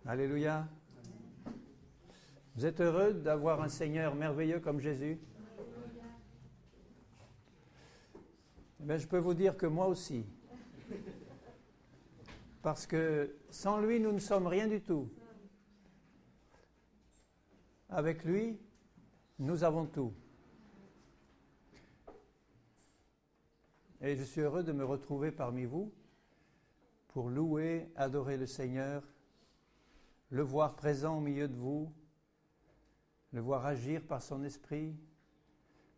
Alléluia. Vous êtes heureux d'avoir un Seigneur merveilleux comme Jésus? Ben, je peux vous dire que moi aussi. Parce que sans lui, nous ne sommes rien du tout. Avec lui, nous avons tout. Et je suis heureux de me retrouver parmi vous pour louer, adorer le Seigneur, le voir présent au milieu de vous, le voir agir par son esprit,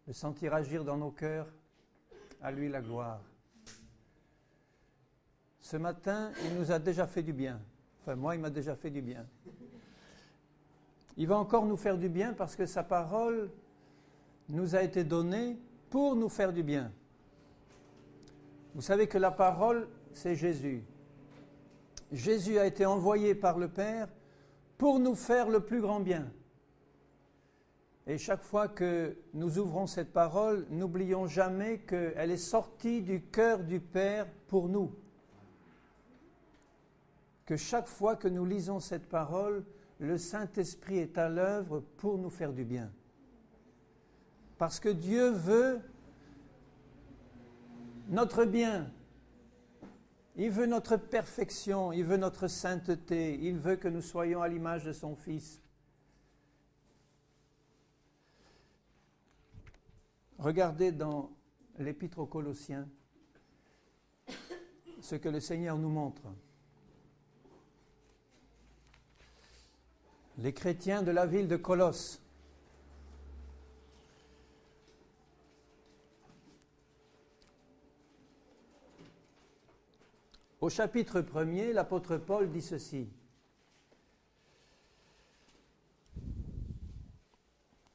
le sentir agir dans nos cœurs. À lui la gloire. Ce matin, il nous a déjà fait du bien. Enfin, moi, il m'a déjà fait du bien. Il va encore nous faire du bien parce que sa parole nous a été donnée pour nous faire du bien. Vous savez que la parole, c'est Jésus. Jésus a été envoyé par le Père pour nous faire le plus grand bien. Et chaque fois que nous ouvrons cette parole, n'oublions jamais qu'elle est sortie du cœur du Père pour nous. Que chaque fois que nous lisons cette parole, le Saint-Esprit est à l'œuvre pour nous faire du bien. Parce que Dieu veut notre bien. Il veut notre perfection, il veut notre sainteté, il veut que nous soyons à l'image de son Fils. Regardez dans l'Épître aux Colossiens ce que le Seigneur nous montre. Les chrétiens de la ville de Colosse. Au chapitre 1er, l'apôtre Paul dit ceci.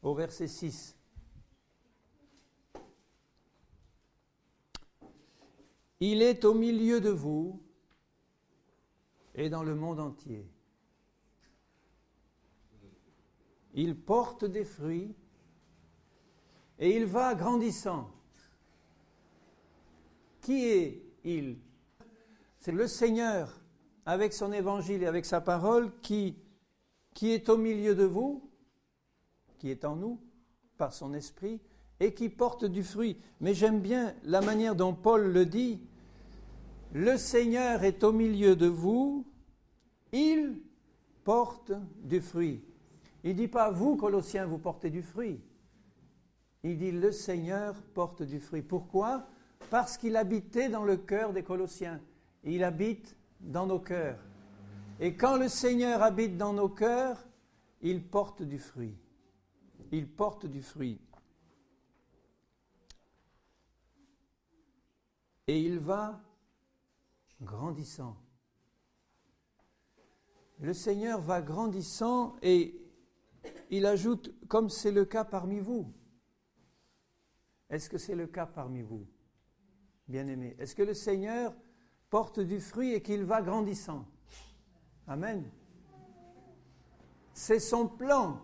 Au verset 6. Il est au milieu de vous et dans le monde entier. Il porte des fruits et il va grandissant. Qui est il? C'est le Seigneur avec son évangile et avec sa parole qui est au milieu de vous, qui est en nous par son esprit et qui porte du fruit. Mais j'aime bien la manière dont Paul le dit. Le Seigneur est au milieu de vous, il porte du fruit. Il ne dit pas, vous, Colossiens, vous portez du fruit. Il dit, le Seigneur porte du fruit. Pourquoi? Parce qu'il habitait dans le cœur des Colossiens. Il habite dans nos cœurs. Et quand le Seigneur habite dans nos cœurs, il porte du fruit. Il porte du fruit. Et il va grandissant. Le Seigneur va grandissant et il ajoute, comme c'est le cas parmi vous. Est-ce que c'est le cas parmi vous, bien-aimés? Est-ce que le Seigneur porte du fruit et qu'il va grandissant? Amen. C'est son plan.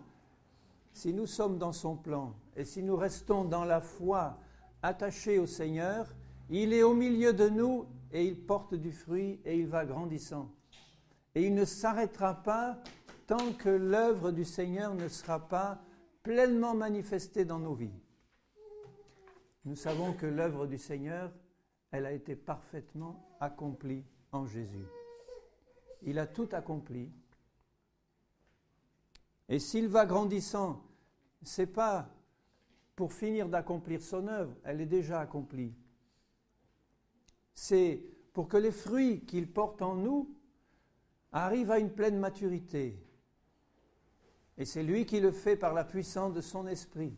Si nous sommes dans son plan et si nous restons dans la foi attachés au Seigneur, il est au milieu de nous et il porte du fruit et il va grandissant. Et il ne s'arrêtera pas tant que l'œuvre du Seigneur ne sera pas pleinement manifestée dans nos vies. Nous savons que l'œuvre du Seigneur, elle a été parfaitement accomplie en Jésus. Il a tout accompli. Et s'il va grandissant, ce n'est pas pour finir d'accomplir son œuvre, elle est déjà accomplie. C'est pour que les fruits qu'il porte en nous arrivent à une pleine maturité. Et c'est lui qui le fait par la puissance de son esprit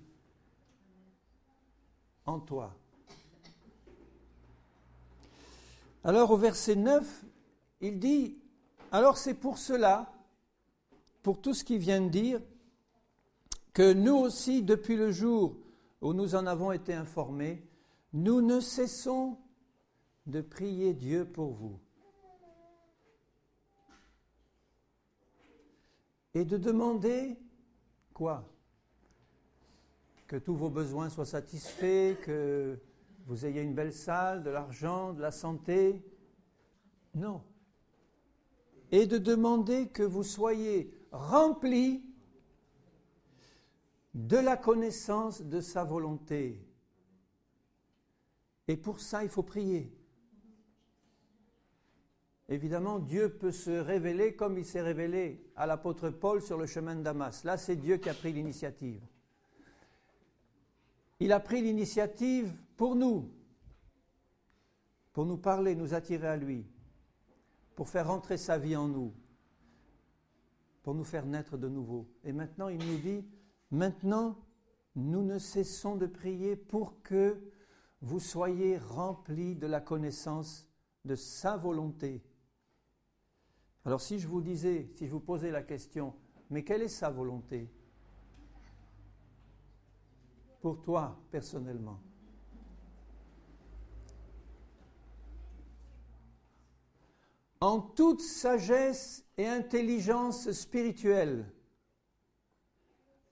en toi. Alors au verset 9, il dit, alors c'est pour cela, pour tout ce qu'il vient de dire, que nous aussi, depuis le jour où nous en avons été informés, nous ne cessons de prier Dieu pour vous et de demander quoi? Que tous vos besoins soient satisfaits, que vous ayez une belle salle, de l'argent, de la santé? Non. et de demander que vous soyez remplis de la connaissance de sa volonté. Et pour ça, il faut prier. Évidemment, Dieu peut se révéler comme il s'est révélé à l'apôtre Paul sur le chemin de Damas. Là, c'est Dieu qui a pris l'initiative. Il a pris l'initiative pour nous parler, nous attirer à lui, pour faire rentrer sa vie en nous, pour nous faire naître de nouveau. Et maintenant, il nous dit, maintenant, nous ne cessons de prier pour que vous soyez remplis de la connaissance de sa volonté. Alors si je vous posais la question, mais quelle est sa volonté pour toi personnellement? En toute sagesse et intelligence spirituelle,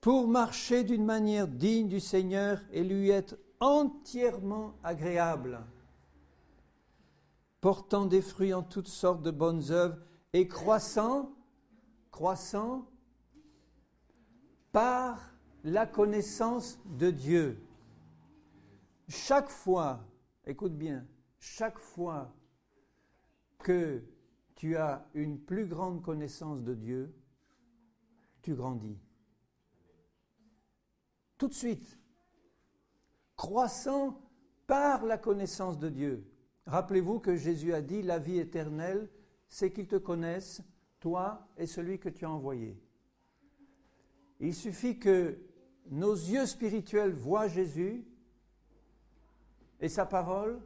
pour marcher d'une manière digne du Seigneur et lui être entièrement agréable, portant des fruits en toutes sortes de bonnes œuvres et croissant par la connaissance de Dieu. Chaque fois, écoute bien, chaque fois que tu as une plus grande connaissance de Dieu, tu grandis. Tout de suite. Croissant par la connaissance de Dieu. Rappelez-vous que Jésus a dit, la vie éternelle, c'est qu'ils te connaissent, toi et celui que tu as envoyé. Il suffit que nos yeux spirituels voient Jésus et sa parole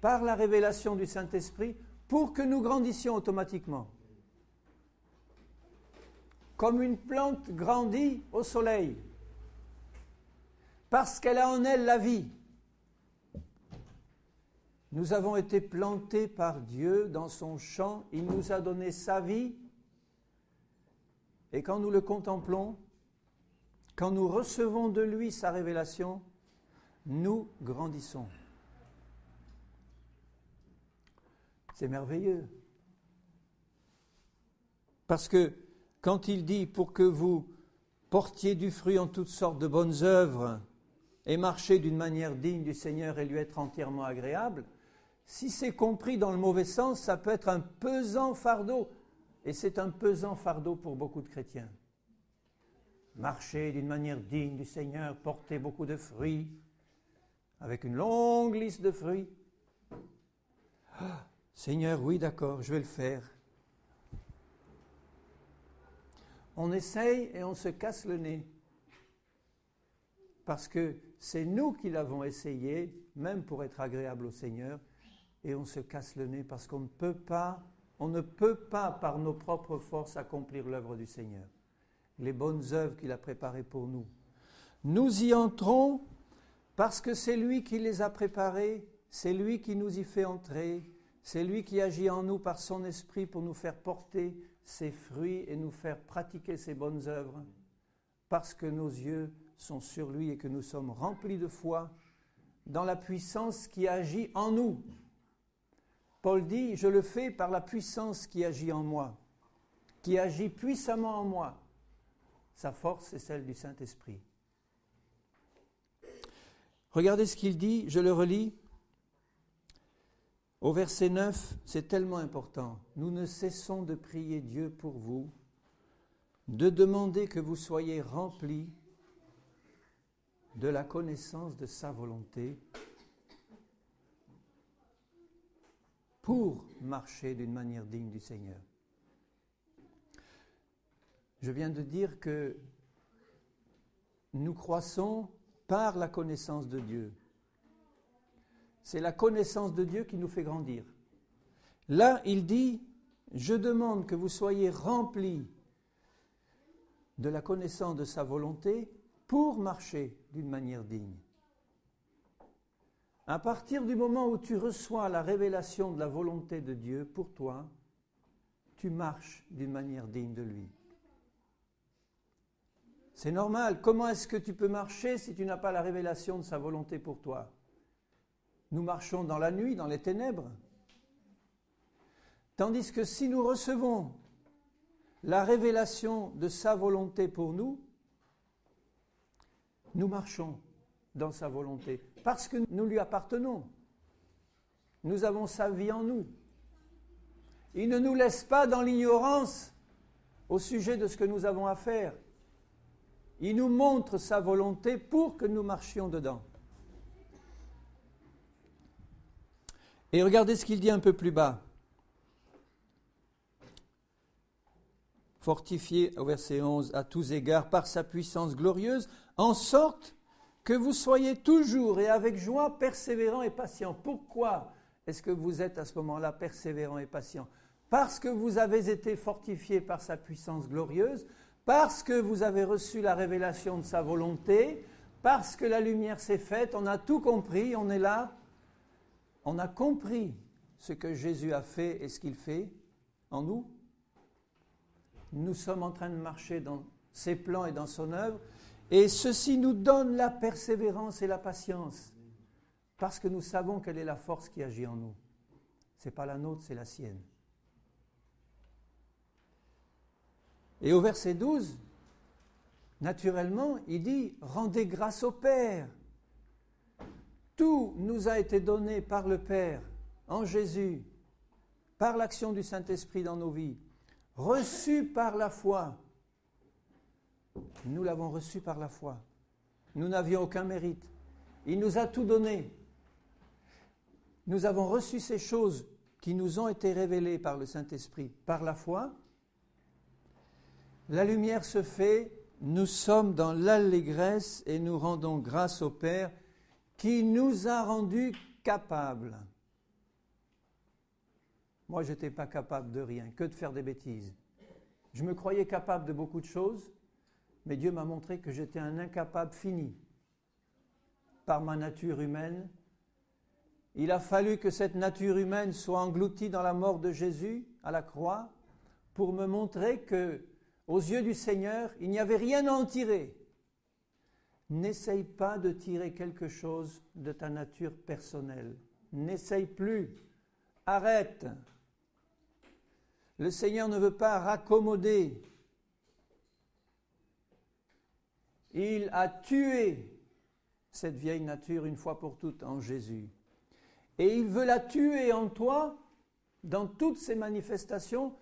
par la révélation du Saint-Esprit pour que nous grandissions automatiquement. Comme une plante grandit au soleil, parce qu'elle a en elle la vie. Nous avons été plantés par Dieu dans son champ, il nous a donné sa vie, et quand nous le contemplons, quand nous recevons de lui sa révélation, nous grandissons. C'est merveilleux. Parce que quand il dit pour que vous portiez du fruit en toutes sortes de bonnes œuvres et marchiez d'une manière digne du Seigneur et lui être entièrement agréable, si c'est compris dans le mauvais sens, ça peut être un pesant fardeau. Et c'est un pesant fardeau pour beaucoup de chrétiens. Marcher d'une manière digne du Seigneur, porter beaucoup de fruits, avec une longue liste de fruits. Ah, Seigneur, oui, d'accord, je vais le faire. On essaye et on se casse le nez. Parce que c'est nous qui l'avons essayé, même pour être agréable au Seigneur, et on se casse le nez parce qu'on ne peut pas par nos propres forces accomplir l'œuvre du Seigneur. Les bonnes œuvres qu'il a préparées pour nous. Nous y entrons parce que c'est lui qui les a préparées, c'est lui qui nous y fait entrer, c'est lui qui agit en nous par son esprit pour nous faire porter ses fruits et nous faire pratiquer ses bonnes œuvres, parce que nos yeux sont sur lui et que nous sommes remplis de foi dans la puissance qui agit en nous. Paul dit, je le fais par la puissance qui agit en moi, qui agit puissamment en moi. Sa force est celle du Saint-Esprit. Regardez ce qu'il dit, je le relis. Au verset 9, c'est tellement important. Nous ne cessons de prier Dieu pour vous, de demander que vous soyez remplis de la connaissance de sa volonté pour marcher d'une manière digne du Seigneur. Je viens de dire que nous croissons par la connaissance de Dieu. C'est la connaissance de Dieu qui nous fait grandir. Là, il dit, je demande que vous soyez remplis de la connaissance de sa volonté pour marcher d'une manière digne. À partir du moment où tu reçois la révélation de la volonté de Dieu pour toi, tu marches d'une manière digne de lui. C'est normal. Comment est-ce que tu peux marcher si tu n'as pas la révélation de sa volonté pour toi? Nous marchons dans la nuit, dans les ténèbres. Tandis que si nous recevons la révélation de sa volonté pour nous, nous marchons dans sa volonté, parce que nous lui appartenons. Nous avons sa vie en nous. Il ne nous laisse pas dans l'ignorance au sujet de ce que nous avons à faire. Il nous montre sa volonté pour que nous marchions dedans. Et regardez ce qu'il dit un peu plus bas. Fortifié, au verset 11, à tous égards par sa puissance glorieuse, en sorte que vous soyez toujours et avec joie persévérants et patients. Pourquoi est-ce que vous êtes à ce moment-là persévérants et patients? Parce que vous avez été fortifiés par sa puissance glorieuse, parce que vous avez reçu la révélation de sa volonté, parce que la lumière s'est faite, on a tout compris, on est là, on a compris ce que Jésus a fait et ce qu'il fait en nous. Nous sommes en train de marcher dans ses plans et dans son œuvre, et ceci nous donne la persévérance et la patience, parce que nous savons quelle est la force qui agit en nous. Ce n'est pas la nôtre, c'est la sienne. Et au verset 12, naturellement, il dit « Rendez grâce au Père ». Tout nous a été donné par le Père, en Jésus, par l'action du Saint-Esprit dans nos vies, reçu par la foi. Nous l'avons reçu par la foi. Nous n'avions aucun mérite. Il nous a tout donné. Nous avons reçu ces choses qui nous ont été révélées par le Saint-Esprit, par la foi. La lumière se fait, nous sommes dans l'allégresse et nous rendons grâce au Père qui nous a rendus capables. Moi, je n'étais pas capable de rien, que de faire des bêtises. Je me croyais capable de beaucoup de choses, mais Dieu m'a montré que j'étais un incapable fini. Par ma nature humaine, il a fallu que cette nature humaine soit engloutie dans la mort de Jésus à la croix pour me montrer que, aux yeux du Seigneur, il n'y avait rien à en tirer. N'essaye pas de tirer quelque chose de ta nature personnelle. N'essaye plus. Arrête. Le Seigneur ne veut pas raccommoder. Il a tué cette vieille nature une fois pour toutes en Jésus. Et il veut la tuer en toi dans toutes ses manifestations.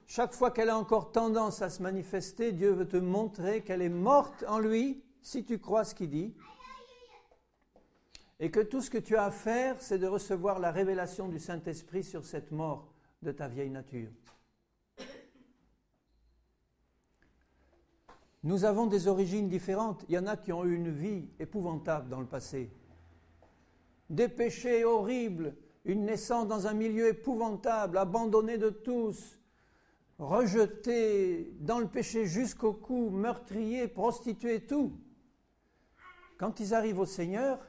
Chaque fois qu'elle a encore tendance à se manifester, Dieu veut te montrer qu'elle est morte en lui, si tu crois ce qu'il dit, et que tout ce que tu as à faire, c'est de recevoir la révélation du Saint-Esprit sur cette mort de ta vieille nature. Nous avons des origines différentes. Il y en a qui ont eu une vie épouvantable dans le passé. Des péchés horribles, une naissance dans un milieu épouvantable, abandonné de tous, rejeté dans le péché jusqu'au cou, meurtrier, prostitué, tout. Quand ils arrivent au Seigneur,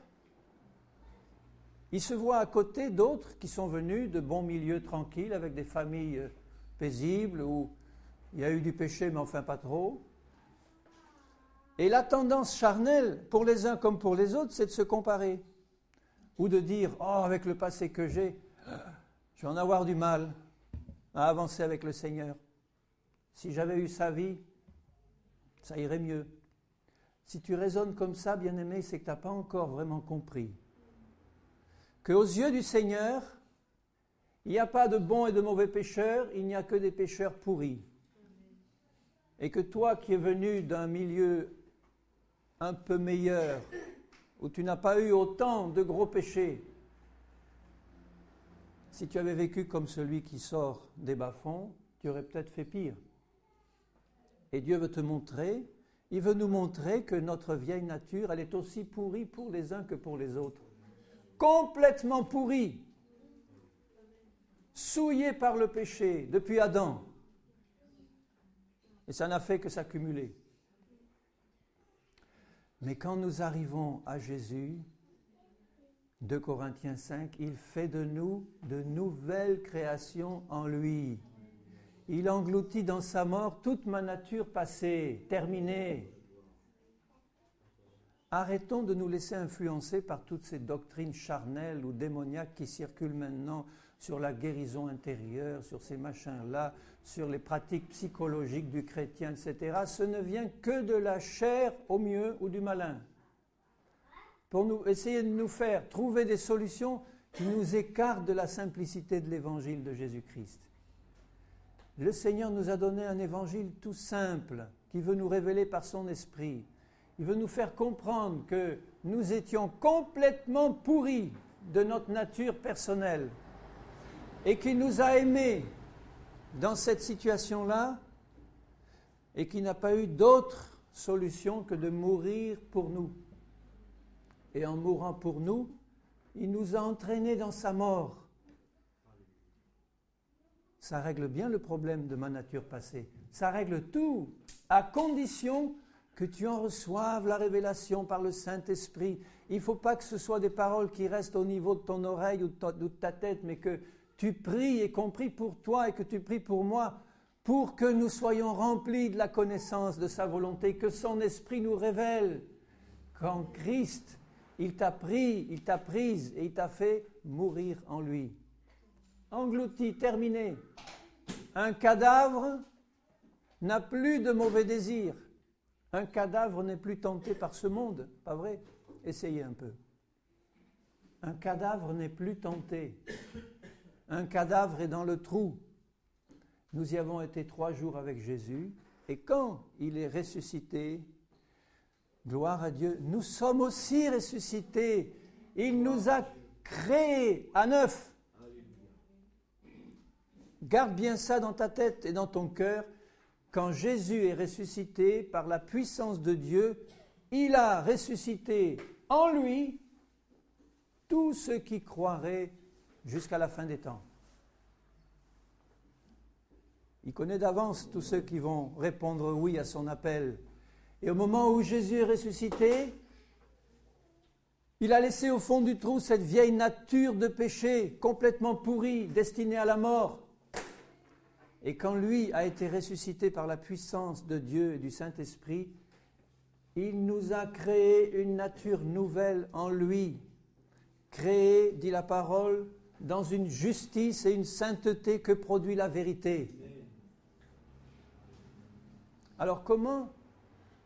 ils se voient à côté d'autres qui sont venus de bons milieux tranquilles, avec des familles paisibles, où il y a eu du péché, mais enfin pas trop. Et la tendance charnelle, pour les uns comme pour les autres, c'est de se comparer. Ou de dire, oh, avec le passé que j'ai, je vais en avoir du mal à avancer avec le Seigneur. Si j'avais eu sa vie, ça irait mieux. Si tu raisonnes comme ça, bien-aimé, c'est que tu n'as pas encore vraiment compris qu'aux yeux du Seigneur, il n'y a pas de bons et de mauvais pécheurs, il n'y a que des pécheurs pourris. Et que toi qui es venu d'un milieu un peu meilleur, où tu n'as pas eu autant de gros péchés, si tu avais vécu comme celui qui sort des bas-fonds, tu aurais peut-être fait pire. Et Dieu veut te montrer, il veut nous montrer que notre vieille nature, elle est aussi pourrie pour les uns que pour les autres. Complètement pourrie, souillée par le péché depuis Adam. Et ça n'a fait que s'accumuler. Mais quand nous arrivons à Jésus, 2 Corinthiens 5, il fait de nous de nouvelles créations en lui. Il engloutit dans sa mort toute ma nature passée, terminée. Arrêtons de nous laisser influencer par toutes ces doctrines charnelles ou démoniaques qui circulent maintenant. sur la guérison intérieure, sur ces machins-là, sur les pratiques psychologiques du chrétien, etc. Ce ne vient que de la chair au mieux ou du malin. Pour nous essayer de nous faire trouver des solutions qui nous écartent de la simplicité de l'évangile de Jésus-Christ. Le Seigneur nous a donné un évangile tout simple, qui veut nous révéler par son esprit. Il veut nous faire comprendre que nous étions complètement pourris de notre nature personnelle et qu'il nous a aimés dans cette situation-là et qu'il n'a pas eu d'autre solution que de mourir pour nous. Et en mourant pour nous, il nous a entraînés dans sa mort. Ça règle bien le problème de ma nature passée. Ça règle tout, à condition que tu en reçoives la révélation par le Saint-Esprit. Il ne faut pas que ce soit des paroles qui restent au niveau de ton oreille ou de ta tête, mais que tu pries, y compris pour toi et que tu pries pour moi, pour que nous soyons remplis de la connaissance de sa volonté, que son Esprit nous révèle qu'en Christ, il t'a pris, il t'a prise et il t'a fait mourir en lui. Englouti, terminé. Un cadavre n'a plus de mauvais désirs. Un cadavre n'est plus tenté par ce monde, pas vrai? Essayez un peu. Un cadavre n'est plus tenté. Un cadavre est dans le trou. Nous y avons été 3 jours avec Jésus, et quand il est ressuscité, gloire à Dieu, nous sommes aussi ressuscités. Il nous a créés à neuf. Garde bien ça dans ta tête et dans ton cœur. Quand Jésus est ressuscité par la puissance de Dieu, il a ressuscité en lui tous ceux qui croiraient jusqu'à la fin des temps. Il connaît d'avance tous ceux qui vont répondre oui à son appel. Et au moment où Jésus est ressuscité, il a laissé au fond du trou cette vieille nature de péché complètement pourrie, destinée à la mort. Et quand lui a été ressuscité par la puissance de Dieu et du Saint-Esprit, il nous a créé une nature nouvelle en lui, créée, dit la parole, dans une justice et une sainteté que produit la vérité. Alors comment?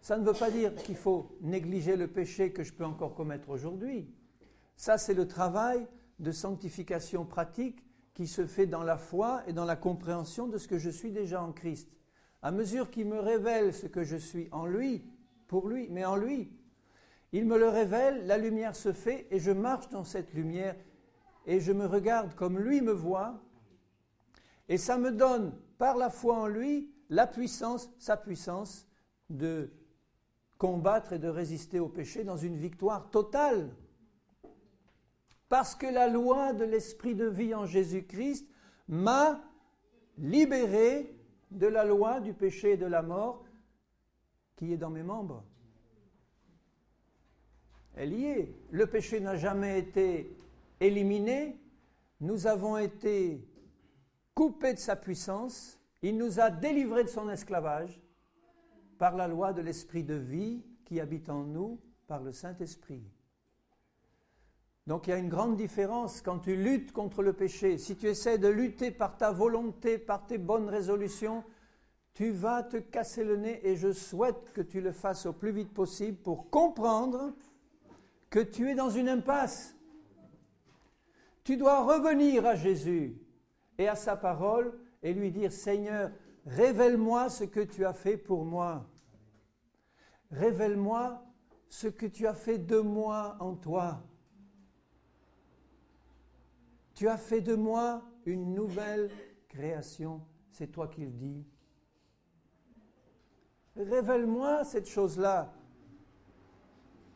Ça ne veut pas dire qu'il faut négliger le péché que je peux encore commettre aujourd'hui. Ça, c'est le travail de sanctification pratique qui se fait dans la foi et dans la compréhension de ce que je suis déjà en Christ. À mesure qu'il me révèle ce que je suis en lui, pour lui, mais en lui, il me le révèle, la lumière se fait et je marche dans cette lumière et je me regarde comme lui me voit et ça me donne, par la foi en lui, la puissance, sa puissance de combattre et de résister au péché dans une victoire totale. Parce que la loi de l'esprit de vie en Jésus-Christ m'a libéré de la loi du péché et de la mort qui est dans mes membres. Elle y est. Le péché n'a jamais été éliminé. Nous avons été coupés de sa puissance. Il nous a délivrés de son esclavage par la loi de l'esprit de vie qui habite en nous par le Saint-Esprit. Donc il y a une grande différence quand tu luttes contre le péché. Si tu essaies de lutter par ta volonté, par tes bonnes résolutions, tu vas te casser le nez et je souhaite que tu le fasses au plus vite possible pour comprendre que tu es dans une impasse. Tu dois revenir à Jésus et à sa parole et lui dire « Seigneur, révèle-moi ce que tu as fait pour moi. Révèle-moi ce que tu as fait de moi en toi. Tu as fait de moi une nouvelle création. » C'est toi qui le dis. Révèle-moi cette chose-là.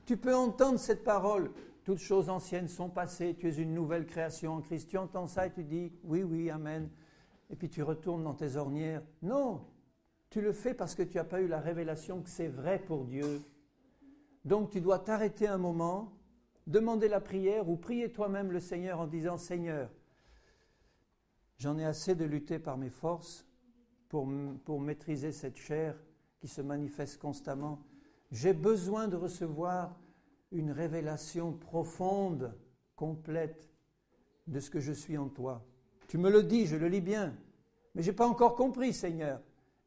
Tu peux entendre cette parole. Toutes choses anciennes sont passées. Tu es une nouvelle création en Christ. Tu entends ça et tu dis oui, oui, amen. Et puis tu retournes dans tes ornières. Non, tu le fais parce que tu n'as pas eu la révélation que c'est vrai pour Dieu. Donc tu dois t'arrêter un moment, demander la prière ou prier toi-même le Seigneur en disant « Seigneur, j'en ai assez de lutter par mes forces pour maîtriser cette chair qui se manifeste constamment. J'ai besoin de recevoir une révélation profonde, complète de ce que je suis en toi. Tu me le dis, je le lis bien, mais je n'ai pas encore compris, Seigneur.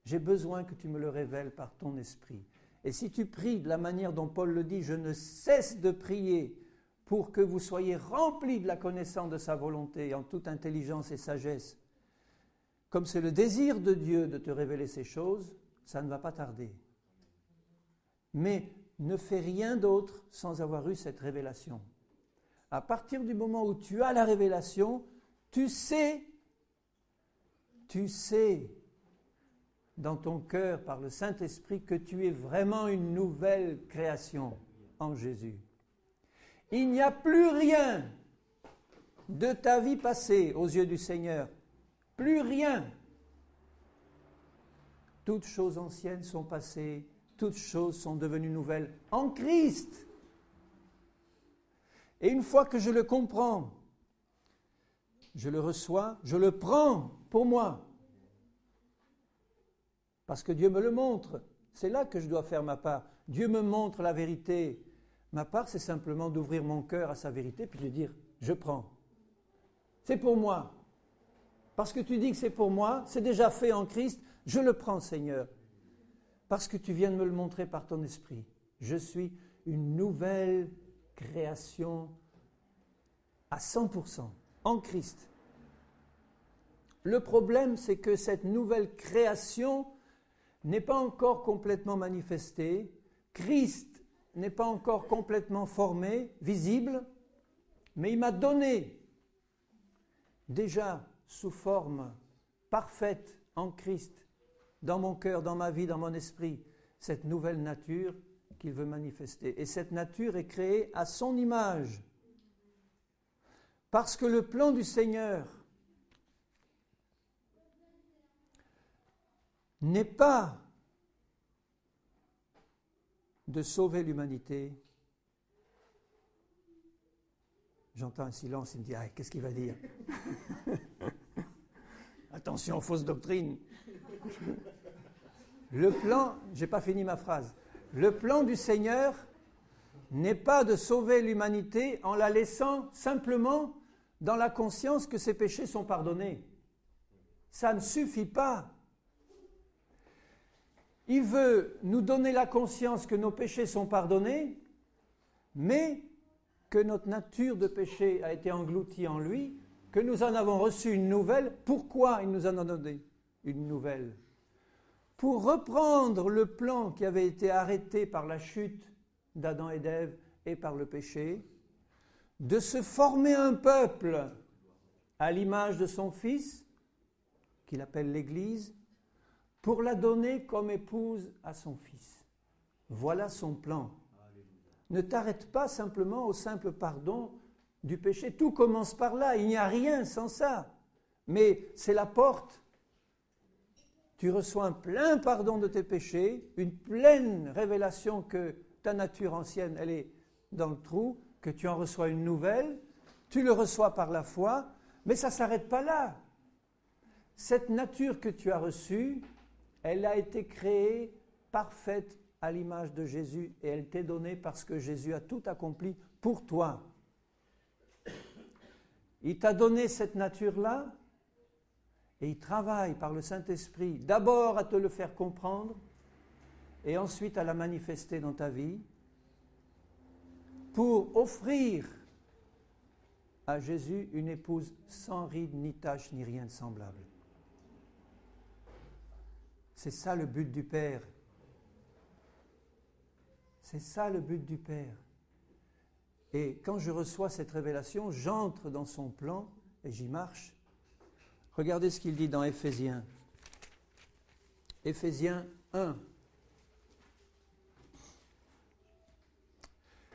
J'ai besoin que tu me le révèles par ton esprit. Et si tu pries de la manière dont Paul le dit, je ne cesse de prier pour que vous soyez remplis de la connaissance de sa volonté en toute intelligence et sagesse. Comme c'est le désir de Dieu de te révéler ces choses, ça ne va pas tarder. Mais ne fais rien d'autre sans avoir eu cette révélation. À partir du moment où tu as la révélation, tu sais dans ton cœur par le Saint-Esprit que tu es vraiment une nouvelle création en Jésus. Il n'y a plus rien de ta vie passée aux yeux du Seigneur. Plus rien. Toutes choses anciennes sont passées, toutes choses sont devenues nouvelles en Christ. Et une fois que je le comprends, je le reçois, je le prends pour moi. Parce que Dieu me le montre. C'est là que je dois faire ma part. Dieu me montre la vérité. Ma part, c'est simplement d'ouvrir mon cœur à sa vérité, puis de dire, je prends. C'est pour moi. Parce que tu dis que c'est pour moi, c'est déjà fait en Christ, je le prends, Seigneur. Parce que tu viens de me le montrer par ton esprit. Je suis une nouvelle création à 100% en Christ. Le problème, c'est que cette nouvelle création n'est pas encore complètement manifestée. Christ n'est pas encore complètement formé, visible, mais il m'a donné déjà sous forme parfaite en Christ, dans mon cœur, dans ma vie, dans mon esprit, cette nouvelle nature qu'il veut manifester. Et cette nature est créée à son image. Parce que le plan du Seigneur n'est pas de sauver l'humanité. J'entends un silence, il me dit, ah, qu'est-ce qu'il va dire? Attention, fausse doctrine. Le plan, je n'ai pas fini ma phrase. Le plan du Seigneur n'est pas de sauver l'humanité en la laissant simplement dans la conscience que ses péchés sont pardonnés. Ça ne suffit pas. Il veut nous donner la conscience que nos péchés sont pardonnés, mais que notre nature de péché a été engloutie en lui, que nous en avons reçu une nouvelle. Pourquoi il nous en a donné une nouvelle? Pour reprendre le plan qui avait été arrêté par la chute d'Adam et d'Ève et par le péché, de se former un peuple à l'image de son Fils, qu'il appelle l'Église, pour la donner comme épouse à son Fils. Voilà son plan. Ne t'arrête pas simplement au simple pardon du péché. Tout commence par là, il n'y a rien sans ça. Mais c'est la porte. Tu reçois un plein pardon de tes péchés, une pleine révélation que ta nature ancienne, elle est dans le trou, que tu en reçois une nouvelle, tu le reçois par la foi, mais ça ne s'arrête pas là. Cette nature que tu as reçue, elle a été créée parfaite à l'image de Jésus et elle t'est donnée parce que Jésus a tout accompli pour toi. Il t'a donné cette nature-là et il travaille par le Saint-Esprit d'abord à te le faire comprendre et ensuite à la manifester dans ta vie pour offrir à Jésus une épouse sans ride, ni tache, ni rien de semblable. C'est ça le but du Père. C'est ça le but du Père. Et quand je reçois cette révélation, j'entre dans son plan et j'y marche. Regardez ce qu'il dit dans Éphésiens. Éphésiens 1.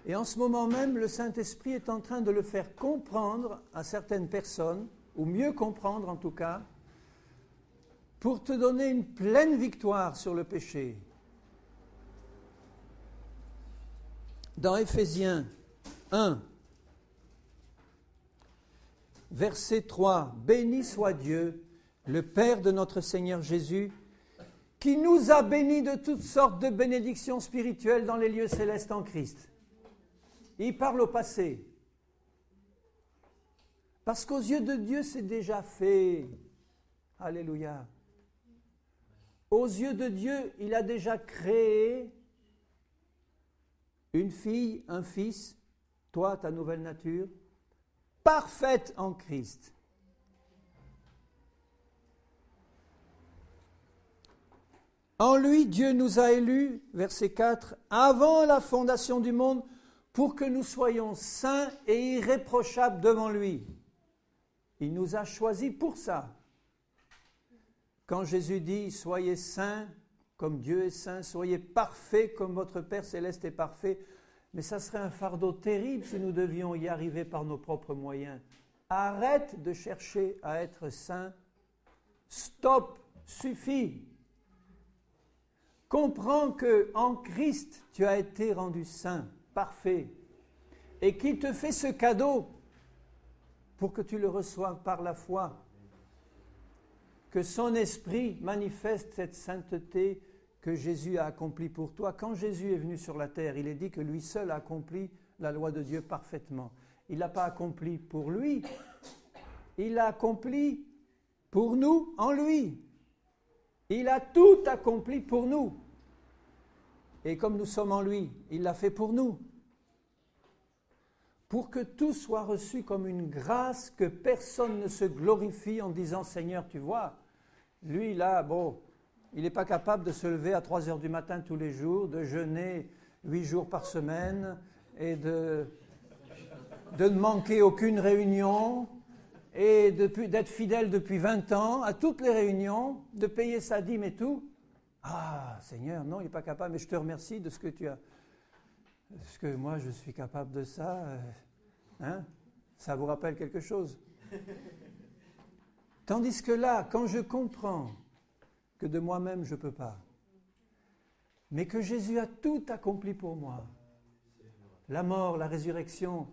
Et en ce moment même, le Saint-Esprit est en train de le faire comprendre à certaines personnes, ou mieux comprendre en tout cas, pour te donner une pleine victoire sur le péché. Dans Éphésiens 1, verset 3, « Béni soit Dieu, le Père de notre Seigneur Jésus, qui nous a bénis de toutes sortes de bénédictions spirituelles dans les lieux célestes en Christ. » Il parle au passé. Parce qu'aux yeux de Dieu, c'est déjà fait. Alléluia. Aux yeux de Dieu, il a déjà créé une fille, un fils, toi, ta nouvelle nature, parfaite en Christ. En lui, Dieu nous a élus, verset 4, avant la fondation du monde, pour que nous soyons saints et irréprochables devant lui. Il nous a choisis pour ça. Quand Jésus dit « Soyez saints comme Dieu est saint, soyez parfaits comme votre Père céleste est parfait », mais ça serait un fardeau terrible si nous devions y arriver par nos propres moyens. Arrête de chercher à être saint. Stop, suffit. Comprends qu'en Christ, tu as été rendu saint, parfait, et qu'il te fait ce cadeau pour que tu le reçoives par la foi. Que son esprit manifeste cette sainteté que Jésus a accomplie pour toi. Quand Jésus est venu sur la terre, il est dit que lui seul a accompli la loi de Dieu parfaitement. Il ne l'a pas accompli pour lui, il l'a accompli pour nous en lui. Il a tout accompli pour nous. Et comme nous sommes en lui, il l'a fait pour nous. Pour que tout soit reçu comme une grâce, que personne ne se glorifie en disant « Seigneur, tu vois, lui là, bon, il n'est pas capable de se lever à 3 heures du matin tous les jours, de jeûner 8 jours par semaine et de ne manquer aucune réunion et d'être fidèle depuis 20 ans à toutes les réunions, de payer sa dîme et tout. Ah, Seigneur, non, il n'est pas capable, mais je te remercie de ce que tu as... Est-ce que moi, je suis capable de ça? Hein? Ça vous rappelle quelque chose? Tandis que là, quand je comprends que de moi-même, je ne peux pas, mais que Jésus a tout accompli pour moi, la mort, la résurrection,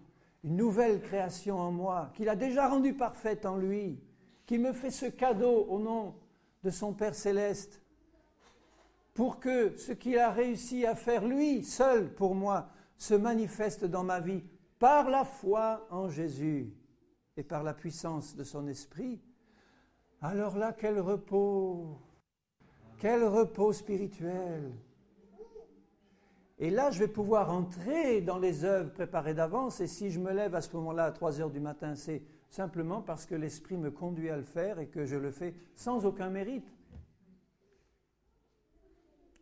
une nouvelle création en moi, qu'il a déjà rendue parfaite en lui, qu'il me fait ce cadeau au nom de son Père céleste, pour que ce qu'il a réussi à faire lui, seul pour moi, se manifeste dans ma vie par la foi en Jésus et par la puissance de son esprit, alors là, quel repos spirituel. Et là, je vais pouvoir entrer dans les œuvres préparées d'avance, et si je me lève à ce moment-là à 3 heures du matin, c'est simplement parce que l'Esprit me conduit à le faire et que je le fais sans aucun mérite.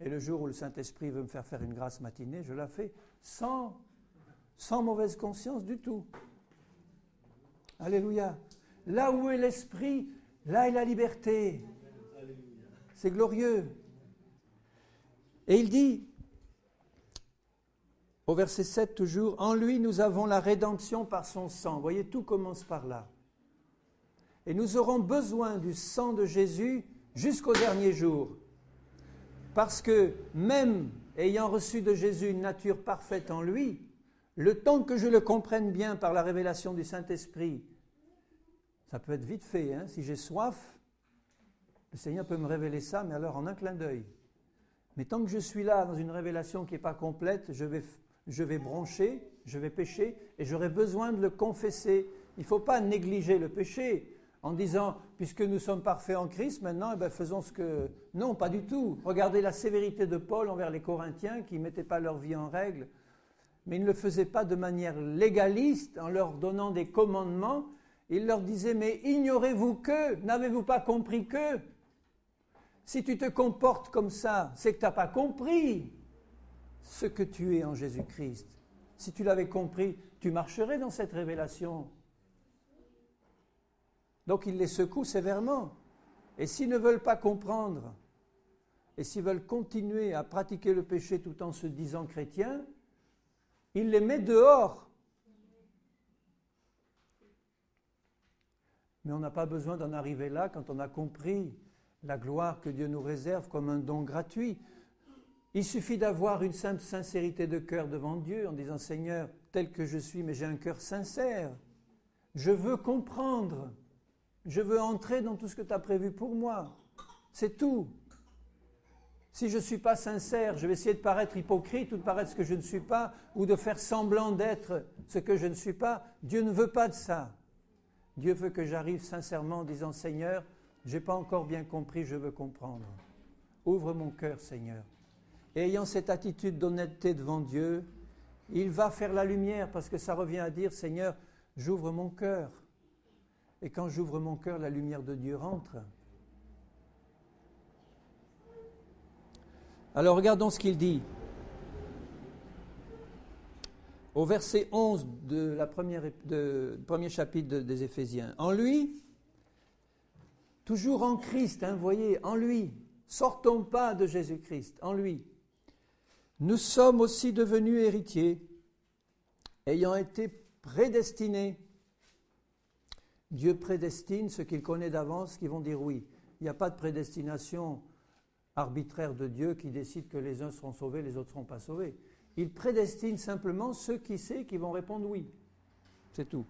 Et le jour où le Saint-Esprit veut me faire faire une grâce matinée, je la fais sans mauvaise conscience du tout. Alléluia. Là où est l'Esprit, là est la liberté. C'est glorieux. Et il dit, au verset 7 toujours, « En lui nous avons la rédemption par son sang. » Vous voyez, tout commence par là. Et nous aurons besoin du sang de Jésus jusqu'au dernier jour. Parce que même ayant reçu de Jésus une nature parfaite en lui, le temps que je le comprenne bien par la révélation du Saint-Esprit, ça peut être vite fait, hein, si j'ai soif, le Seigneur peut me révéler ça, mais alors en un clin d'œil. Mais tant que je suis là dans une révélation qui n'est pas complète, je vais broncher, je vais pécher, et j'aurai besoin de le confesser. Il ne faut pas négliger le péché en disant, puisque nous sommes parfaits en Christ, maintenant, faisons ce que... Non, pas du tout. Regardez la sévérité de Paul envers les Corinthiens qui ne mettaient pas leur vie en règle, mais il ne le faisait pas de manière légaliste en leur donnant des commandements. Il leur disait, mais ignorez-vous que, n'avez-vous pas compris que? Si tu te comportes comme ça, c'est que tu n'as pas compris ce que tu es en Jésus-Christ. Si tu l'avais compris, tu marcherais dans cette révélation. Donc il les secoue sévèrement. Et s'ils ne veulent pas comprendre, et s'ils veulent continuer à pratiquer le péché tout en se disant chrétiens, il les met dehors. Mais on n'a pas besoin d'en arriver là quand on a compris la gloire que Dieu nous réserve comme un don gratuit. Il suffit d'avoir une simple sincérité de cœur devant Dieu en disant « Seigneur, tel que je suis, mais j'ai un cœur sincère. Je veux comprendre. Je veux entrer dans tout ce que tu as prévu pour moi. » C'est tout. Si je ne suis pas sincère, je vais essayer de paraître hypocrite ou de paraître ce que je ne suis pas ou de faire semblant d'être ce que je ne suis pas. Dieu ne veut pas de ça. Dieu veut que j'arrive sincèrement en disant, Seigneur, je n'ai pas encore bien compris, je veux comprendre. Ouvre mon cœur, Seigneur. Et ayant cette attitude d'honnêteté devant Dieu, il va faire la lumière, parce que ça revient à dire, Seigneur, j'ouvre mon cœur. Et quand j'ouvre mon cœur, la lumière de Dieu rentre. Alors regardons ce qu'il dit. Au verset 11 du premier chapitre des Éphésiens. En lui, toujours en Christ, vous voyez, en lui, sortons pas de Jésus-Christ, en lui. Nous sommes aussi devenus héritiers, ayant été prédestinés. Dieu prédestine ceux qu'il connaît d'avance qui vont dire oui. Il n'y a pas de prédestination arbitraire de Dieu qui décide que les uns seront sauvés, les autres ne seront pas sauvés. Il prédestine simplement ceux qui sait qui vont répondre oui. C'est tout.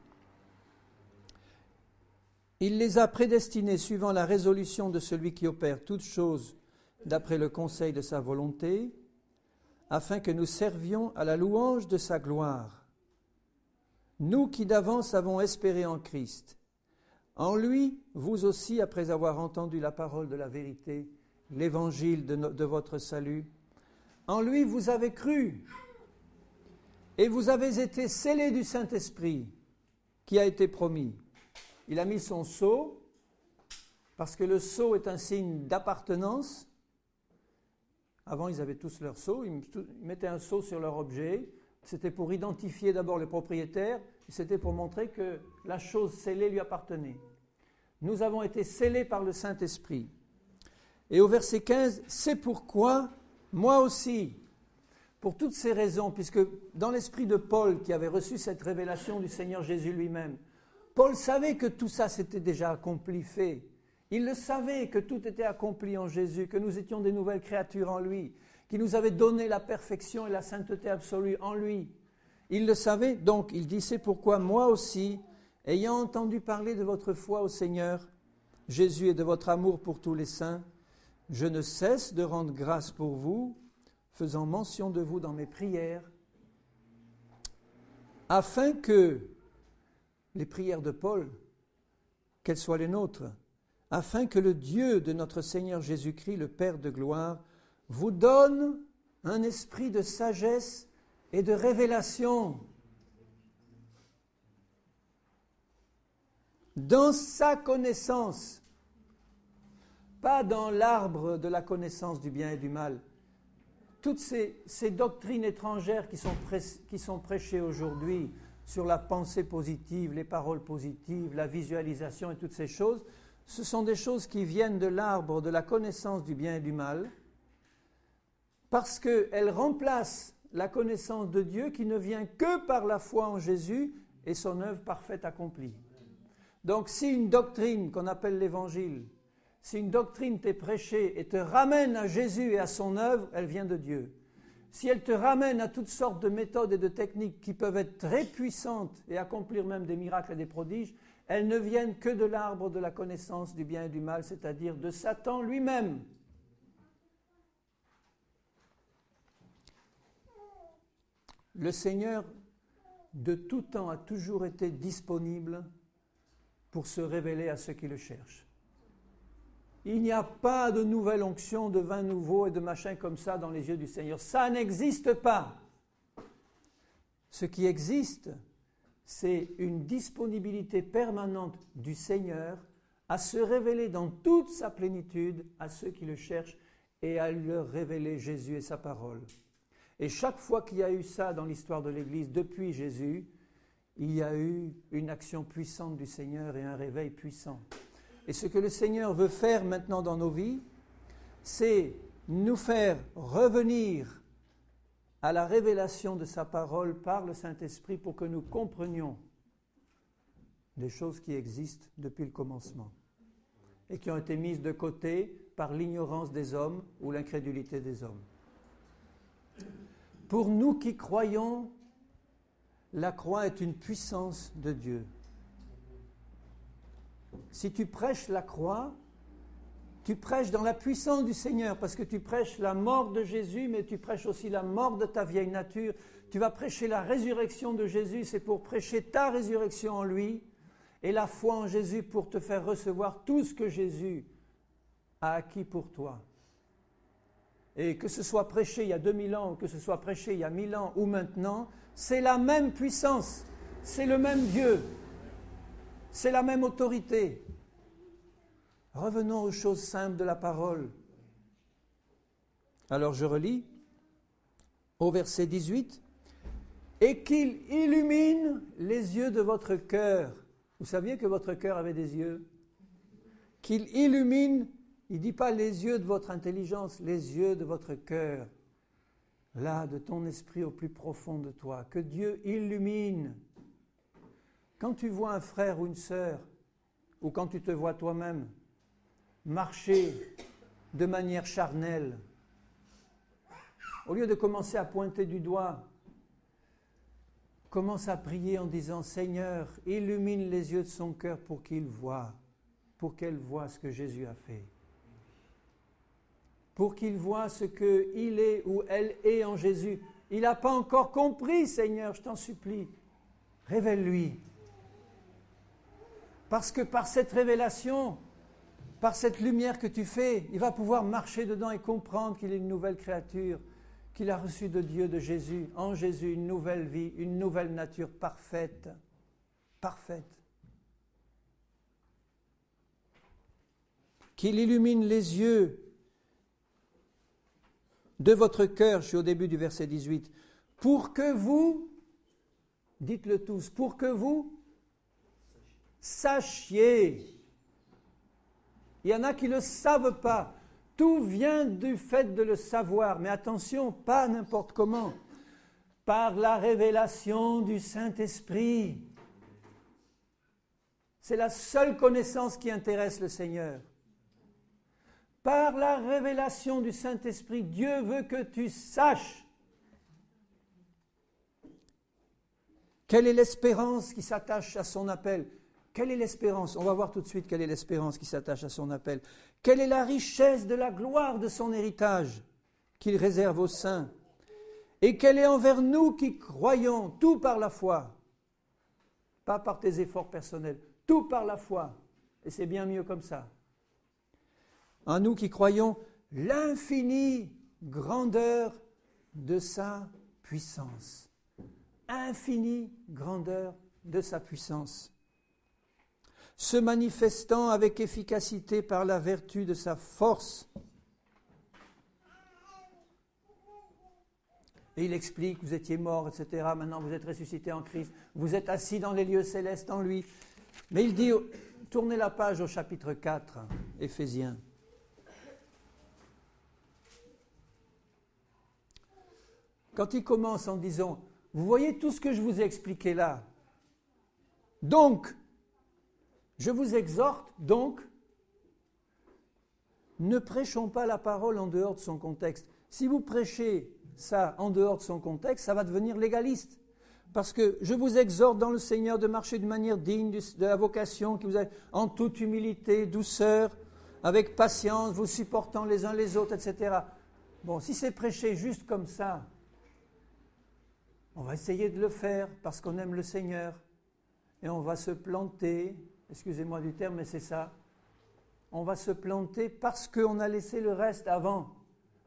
Il les a prédestinés suivant la résolution de celui qui opère toutes choses d'après le conseil de sa volonté, afin que nous servions à la louange de sa gloire. Nous qui d'avance avons espéré en Christ. En lui, vous aussi, après avoir entendu la parole de la vérité, l'évangile de votre salut, en lui vous avez cru, et vous avez été scellés du Saint-Esprit qui a été promis. Il a mis son sceau, parce que le sceau est un signe d'appartenance. Avant, ils avaient tous leur sceau, ils mettaient un sceau sur leur objet. C'était pour identifier d'abord le propriétaire, et c'était pour montrer que la chose scellée lui appartenait. Nous avons été scellés par le Saint-Esprit. Et au verset 15, c'est pourquoi, moi aussi, pour toutes ces raisons, puisque dans l'esprit de Paul, qui avait reçu cette révélation du Seigneur Jésus lui-même, Paul savait que tout ça s'était déjà accompli, fait. Il le savait que tout était accompli en Jésus, que nous étions des nouvelles créatures en lui, qu'il nous avait donné la perfection et la sainteté absolue en lui. Il le savait, donc il dit, c'est pourquoi moi aussi, ayant entendu parler de votre foi au Seigneur Jésus et de votre amour pour tous les saints, je ne cesse de rendre grâce pour vous, faisant mention de vous dans mes prières, afin que, les prières de Paul, qu'elles soient les nôtres, afin que le Dieu de notre Seigneur Jésus-Christ, le Père de gloire, vous donne un esprit de sagesse et de révélation dans sa connaissance, pas dans l'arbre de la connaissance du bien et du mal. Toutes ces doctrines étrangères qui sont prêchées aujourd'hui sur la pensée positive, les paroles positives, la visualisation et toutes ces choses, ce sont des choses qui viennent de l'arbre de la connaissance du bien et du mal, parce qu'elles remplacent la connaissance de Dieu qui ne vient que par la foi en Jésus et son œuvre parfaite accomplie. Donc si une doctrine qu'on appelle l'Évangile, si une doctrine t'est prêchée et te ramène à Jésus et à son œuvre, elle vient de Dieu. Si elle te ramène à toutes sortes de méthodes et de techniques qui peuvent être très puissantes et accomplir même des miracles et des prodiges, elles ne viennent que de l'arbre de la connaissance du bien et du mal, c'est-à-dire de Satan lui-même. Le Seigneur, de tout temps, a toujours été disponible pour se révéler à ceux qui le cherchent. Il n'y a pas de nouvelle onction, de vin nouveau et de machin comme ça dans les yeux du Seigneur. Ça n'existe pas. Ce qui existe, c'est une disponibilité permanente du Seigneur à se révéler dans toute sa plénitude à ceux qui le cherchent et à leur révéler Jésus et sa parole. Et chaque fois qu'il y a eu ça dans l'histoire de l'Église depuis Jésus, il y a eu une action puissante du Seigneur et un réveil puissant. Et ce que le Seigneur veut faire maintenant dans nos vies, c'est nous faire revenir à la révélation de sa parole par le Saint-Esprit pour que nous comprenions des choses qui existent depuis le commencement et qui ont été mises de côté par l'ignorance des hommes ou l'incrédulité des hommes. Pour nous qui croyons, la croix est une puissance de Dieu. Si tu prêches la croix, tu prêches dans la puissance du Seigneur, parce que tu prêches la mort de Jésus, mais tu prêches aussi la mort de ta vieille nature. Tu vas prêcher la résurrection de Jésus, c'est pour prêcher ta résurrection en lui. et la foi en Jésus pour te faire recevoir tout ce que Jésus a acquis pour toi. Et que ce soit prêché il y a 2000 ans, ou que ce soit prêché il y a 1000 ans, ou maintenant, c'est la même puissance, c'est le même Dieu, c'est la même autorité. Revenons aux choses simples de la parole. Alors je relis au verset 18. Et qu'il illumine les yeux de votre cœur. Vous saviez que votre cœur avait des yeux? Qu'il illumine, il ne dit pas les yeux de votre intelligence, les yeux de votre cœur. Là, de ton esprit au plus profond de toi. Que Dieu illumine. Quand tu vois un frère ou une sœur, ou quand tu te vois toi-même, marcher de manière charnelle, au lieu de commencer à pointer du doigt, commence à prier en disant « Seigneur, illumine les yeux de son cœur pour qu'il voie, pour qu'elle voie ce que Jésus a fait. Pour qu'il voie ce qu'il est ou elle est en Jésus. Il n'a pas encore compris, Seigneur, je t'en supplie. Révèle-lui. Parce que par cette révélation, par cette lumière que tu fais, il va pouvoir marcher dedans et comprendre qu'il est une nouvelle créature, qu'il a reçu de Dieu, de Jésus, en Jésus, une nouvelle vie, une nouvelle nature parfaite. Parfaite. Qu'il illumine les yeux de votre cœur, je suis au début du verset 18, pour que vous, dites-le tous, pour que vous sachiez. Il y en a qui ne le savent pas. Tout vient du fait de le savoir, mais attention, pas n'importe comment, par la révélation du Saint-Esprit. C'est la seule connaissance qui intéresse le Seigneur. Par la révélation du Saint-Esprit, Dieu veut que tu saches quelle est l'espérance qui s'attache à son appel. Quelle est l'espérance? On va voir tout de suite quelle est l'espérance qui s'attache à son appel. Quelle est la richesse de la gloire de son héritage qu'il réserve aux saints? Et quelle est envers nous qui croyons, tout par la foi, pas par tes efforts personnels, tout par la foi, et c'est bien mieux comme ça. À nous qui croyons l'infinie grandeur de sa puissance. Infinie grandeur de sa puissance. Se manifestant avec efficacité par la vertu de sa force. Et il explique, vous étiez morts, etc. Maintenant vous êtes ressuscités en Christ. Vous êtes assis dans les lieux célestes en lui. Mais il dit, tournez la page au chapitre 4, Éphésiens. Quand il commence en disant, vous voyez tout ce que je vous ai expliqué là. Donc, je vous exhorte, donc, ne prêchons pas la parole en dehors de son contexte. Si vous prêchez ça en dehors de son contexte, ça va devenir légaliste. Parce que je vous exhorte dans le Seigneur de marcher d'une manière digne de la vocation qui vous a en toute humilité, douceur, avec patience, vous supportant les uns les autres, etc. Bon, si c'est prêché juste comme ça, on va essayer de le faire parce qu'on aime le Seigneur et on va se planter, excusez-moi du terme, mais c'est ça, on va se planter parce qu'on a laissé le reste avant,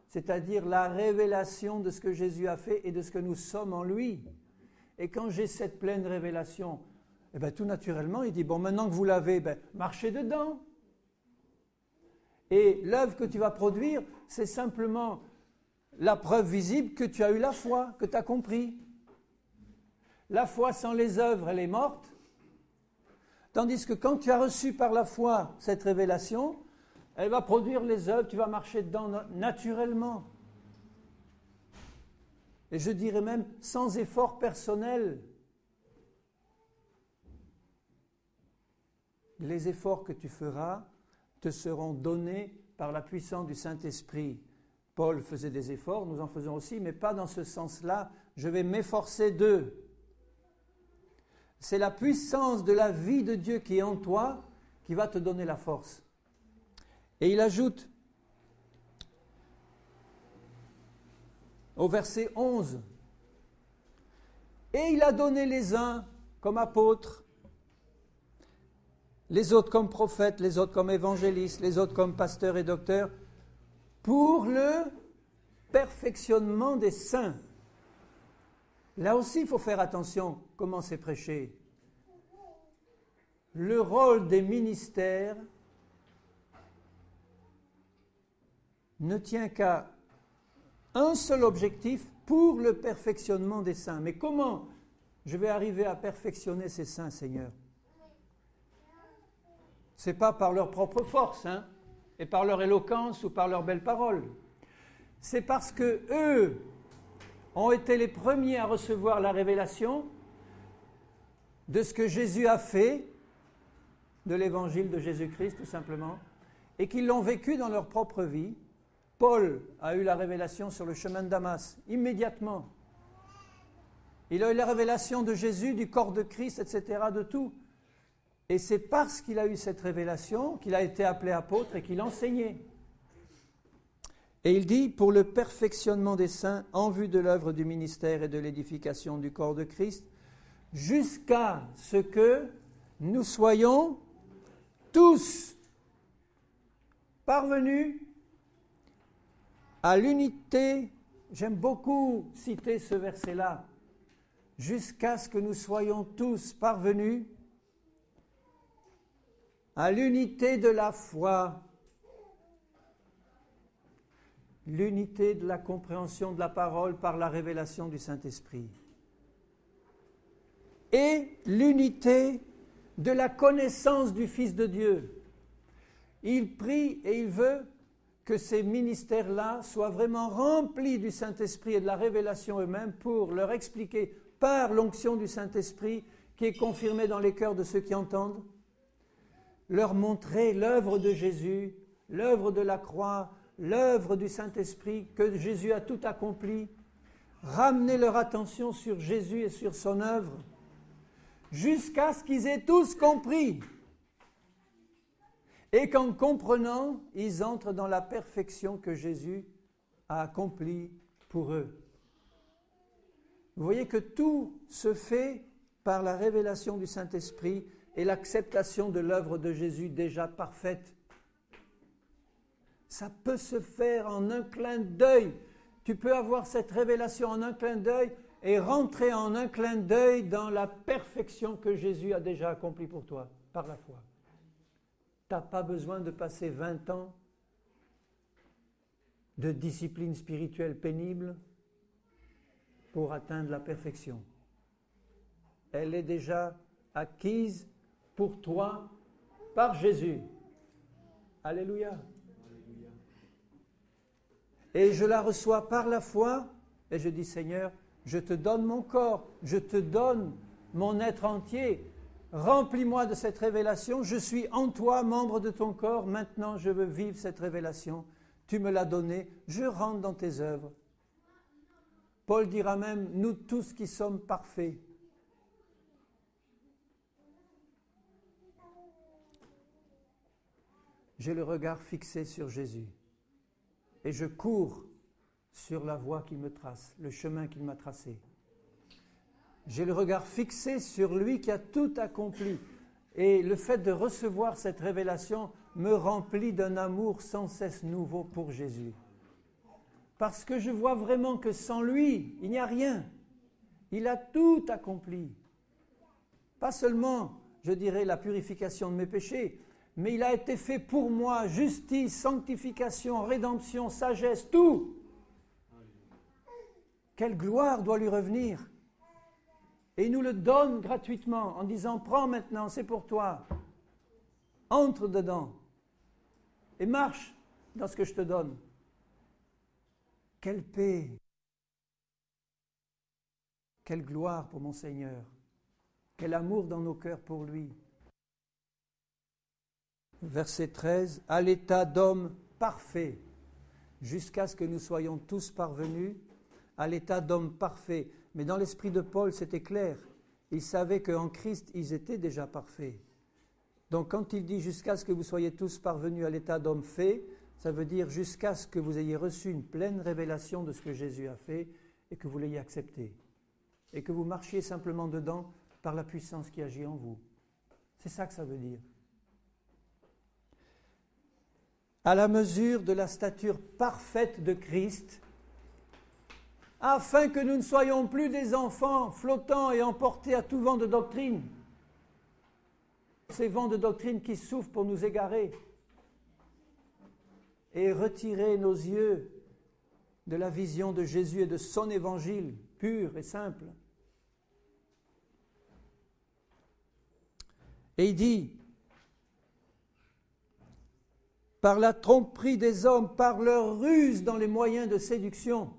c'est-à-dire la révélation de ce que Jésus a fait et de ce que nous sommes en lui. Et quand j'ai cette pleine révélation, eh bien, tout naturellement, il dit, bon, maintenant que vous l'avez, marchez dedans. Et l'œuvre que tu vas produire, c'est simplement la preuve visible que tu as eu la foi, que tu as compris. La foi sans les œuvres, elle est morte. Tandis que quand tu as reçu par la foi cette révélation, elle va produire les œuvres, tu vas marcher dedans naturellement. Et je dirais même sans effort personnel. Les efforts que tu feras te seront donnés par la puissance du Saint-Esprit. Paul faisait des efforts, nous en faisons aussi, mais pas dans ce sens-là. Je vais m'efforcer d'eux. C'est la puissance de la vie de Dieu qui est en toi qui va te donner la force. Et il ajoute au verset 11, « Et il a donné les uns comme apôtres, les autres comme prophètes, les autres comme évangélistes, les autres comme pasteurs et docteurs, pour le perfectionnement des saints. Là aussi, il faut faire attention comment c'est prêché. Le rôle des ministères ne tient qu'à un seul objectif pour le perfectionnement des saints. Mais comment je vais arriver à perfectionner ces saints, Seigneur? Ce n'est pas par leur propre force, et par leur éloquence ou par leurs belles paroles. C'est parce que eux ont été les premiers à recevoir la révélation de ce que Jésus a fait, de l'évangile de Jésus-Christ tout simplement, et qu'ils l'ont vécu dans leur propre vie. Paul a eu la révélation sur le chemin de Damas, immédiatement. Il a eu la révélation de Jésus, du corps de Christ, etc., de tout. Et c'est parce qu'il a eu cette révélation qu'il a été appelé apôtre et qu'il enseignait. Et il dit, pour le perfectionnement des saints, en vue de l'œuvre du ministère et de l'édification du corps de Christ, jusqu'à ce que nous soyons tous parvenus à l'unité. J'aime beaucoup citer ce verset-là. Jusqu'à ce que nous soyons tous parvenus à l'unité de la foi, l'unité de la compréhension de la parole par la révélation du Saint-Esprit, et l'unité de la connaissance du Fils de Dieu. Il prie et il veut que ces ministères-là soient vraiment remplis du Saint-Esprit et de la révélation eux-mêmes pour leur expliquer par l'onction du Saint-Esprit qui est confirmée dans les cœurs de ceux qui entendent, leur montrer l'œuvre de Jésus, l'œuvre de la croix, l'œuvre du Saint-Esprit, que Jésus a tout accompli, ramener leur attention sur Jésus et sur son œuvre, jusqu'à ce qu'ils aient tous compris. Et qu'en comprenant, ils entrent dans la perfection que Jésus a accomplie pour eux. Vous voyez que tout se fait par la révélation du Saint-Esprit et l'acceptation de l'œuvre de Jésus déjà parfaite. Ça peut se faire en un clin d'œil. Tu peux avoir cette révélation en un clin d'œil et rentrer en un clin d'œil dans la perfection que Jésus a déjà accomplie pour toi, par la foi. Tu n'as pas besoin de passer 20 ans de discipline spirituelle pénible pour atteindre la perfection. Elle est déjà acquise pour toi par Jésus. Alléluia. Et je la reçois par la foi et je dis, Seigneur, je te donne mon corps, je te donne mon être entier. Remplis-moi de cette révélation, je suis en toi, membre de ton corps, maintenant je veux vivre cette révélation. Tu me l'as donnée, je rentre dans tes œuvres. Paul dira même, nous tous qui sommes parfaits. J'ai le regard fixé sur Jésus et je cours sur la voie qu'il me trace, le chemin qu'il m'a tracé. J'ai le regard fixé sur lui qui a tout accompli. Et le fait de recevoir cette révélation me remplit d'un amour sans cesse nouveau pour Jésus. Parce que je vois vraiment que sans lui, il n'y a rien. Il a tout accompli. Pas seulement, je dirais, la purification de mes péchés, mais il a été fait pour moi, justice, sanctification, rédemption, sagesse, tout. Quelle gloire doit lui revenir. Et il nous le donne gratuitement en disant, prends maintenant, c'est pour toi. Entre dedans et marche dans ce que je te donne. Quelle paix, quelle gloire pour mon Seigneur, quel amour dans nos cœurs pour lui. Verset 13, à l'état d'homme parfait, jusqu'à ce que nous soyons tous parvenus à l'état d'homme parfait. Mais dans l'esprit de Paul, c'était clair. Il savait qu'en Christ, ils étaient déjà parfaits. Donc quand il dit jusqu'à ce que vous soyez tous parvenus à l'état d'homme fait, ça veut dire jusqu'à ce que vous ayez reçu une pleine révélation de ce que Jésus a fait et que vous l'ayez accepté. Et que vous marchiez simplement dedans par la puissance qui agit en vous. C'est ça que ça veut dire. à la mesure de la stature parfaite de Christ, afin que nous ne soyons plus des enfants flottants et emportés à tout vent de doctrine. Ces vents de doctrine qui souffrent pour nous égarer et retirer nos yeux de la vision de Jésus et de son évangile pur et simple. Et il dit, par la tromperie des hommes, par leur ruse dans les moyens de séduction.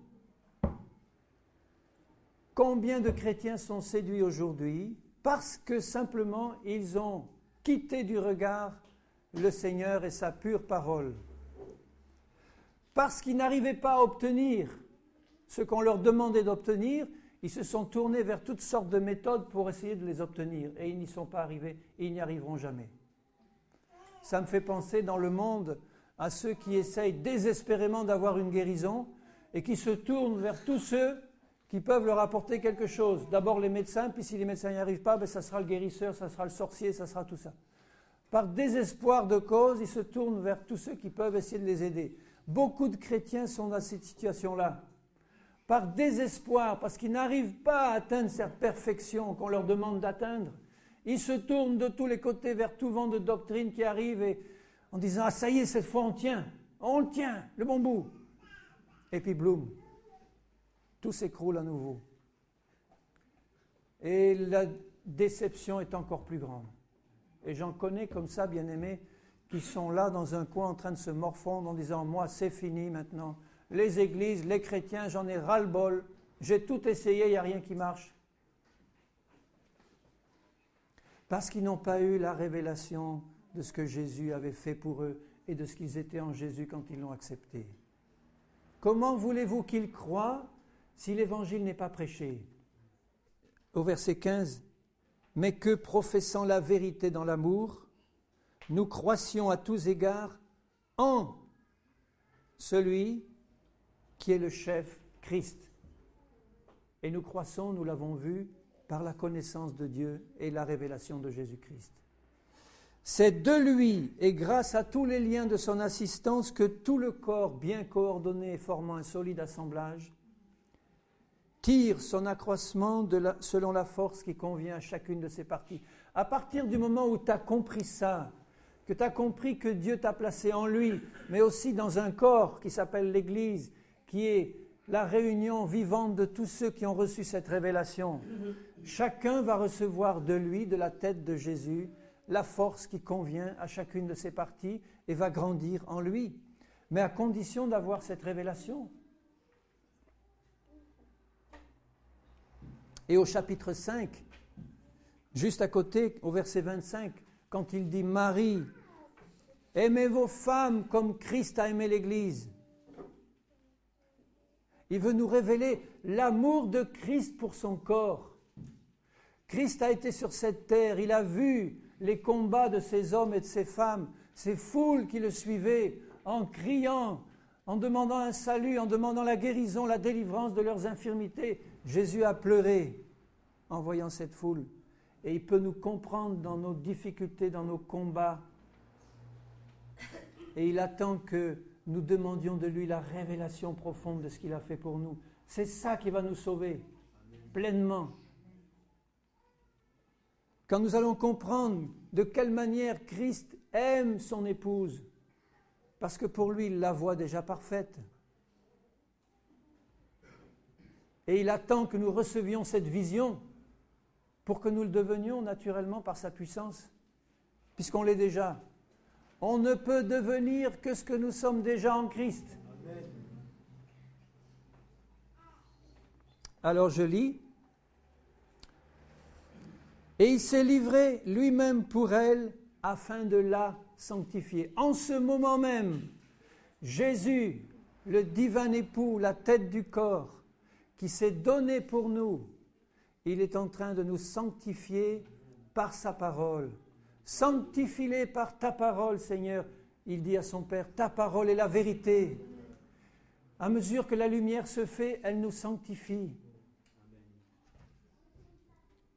Combien de chrétiens sont séduits aujourd'hui parce que simplement ils ont quitté du regard le Seigneur et sa pure parole. Parce qu'ils n'arrivaient pas à obtenir ce qu'on leur demandait d'obtenir, ils se sont tournés vers toutes sortes de méthodes pour essayer de les obtenir. Et ils n'y sont pas arrivés et ils n'y arriveront jamais. Ça me fait penser dans le monde à ceux qui essayent désespérément d'avoir une guérison et qui se tournent vers tous ceux qui peuvent leur apporter quelque chose. D'abord les médecins, puis si les médecins n'y arrivent pas, ça sera le guérisseur, ça sera le sorcier, ça sera tout ça. Par désespoir de cause, ils se tournent vers tous ceux qui peuvent essayer de les aider. Beaucoup de chrétiens sont dans cette situation-là. Par désespoir, parce qu'ils n'arrivent pas à atteindre cette perfection qu'on leur demande d'atteindre, ils se tournent de tous les côtés vers tout vent de doctrine qui arrive et en disant « Ah, ça y est, cette fois on le tient, le bon bout !» Et puis, bloum, tout s'écroule à nouveau. Et la déception est encore plus grande. Et j'en connais comme ça, bien-aimés, qui sont là dans un coin en train de se morfondre en disant « Moi, c'est fini maintenant. Les églises, les chrétiens, j'en ai ras-le-bol. J'ai tout essayé, il n'y a rien qui marche. » Parce qu'ils n'ont pas eu la révélation de ce que Jésus avait fait pour eux et de ce qu'ils étaient en Jésus quand ils l'ont accepté. Comment voulez-vous qu'ils croient si l'évangile n'est pas prêché ? Au verset 15, « Mais que, professant la vérité dans l'amour, nous croissions à tous égards en celui qui est le chef, Christ. » Et nous croissons, nous l'avons vu, par la connaissance de Dieu et la révélation de Jésus-Christ. C'est de lui et grâce à tous les liens de son assistance que tout le corps, bien coordonné et formant un solide assemblage, tire son accroissement selon la force qui convient à chacune de ses parties. À partir du moment où tu as compris ça, que tu as compris que Dieu t'a placé en lui, mais aussi dans un corps qui s'appelle l'Église, qui est la réunion vivante de tous ceux qui ont reçu cette révélation, chacun va recevoir de lui, de la tête de Jésus, la force qui convient à chacune de ses parties et va grandir en lui, mais à condition d'avoir cette révélation. Et au chapitre 5, juste à côté, au verset 25, quand il dit « Marie, aimez vos femmes comme Christ a aimé l'Église », il veut nous révéler l'amour de Christ pour son corps. Christ a été sur cette terre, il a vu les combats de ces hommes et de ces femmes, ces foules qui le suivaient en criant, en demandant un salut, en demandant la guérison, la délivrance de leurs infirmités. Jésus a pleuré en voyant cette foule et il peut nous comprendre dans nos difficultés, dans nos combats. Et il attend que nous demandions de lui la révélation profonde de ce qu'il a fait pour nous. C'est ça qui va nous sauver pleinement. Quand nous allons comprendre de quelle manière Christ aime son épouse, parce que pour lui, il la voit déjà parfaite. Et il attend que nous recevions cette vision pour que nous le devenions naturellement par sa puissance, puisqu'on l'est déjà. On ne peut devenir que ce que nous sommes déjà en Christ. Amen. Alors je lis. Et il s'est livré lui-même pour elle afin de la sanctifier. En ce moment même, Jésus, le divin époux, la tête du corps, qui s'est donné pour nous, il est en train de nous sanctifier par sa parole. Sanctifie-les par ta parole, Seigneur. Il dit à son Père, ta parole est la vérité. À mesure que la lumière se fait, elle nous sanctifie.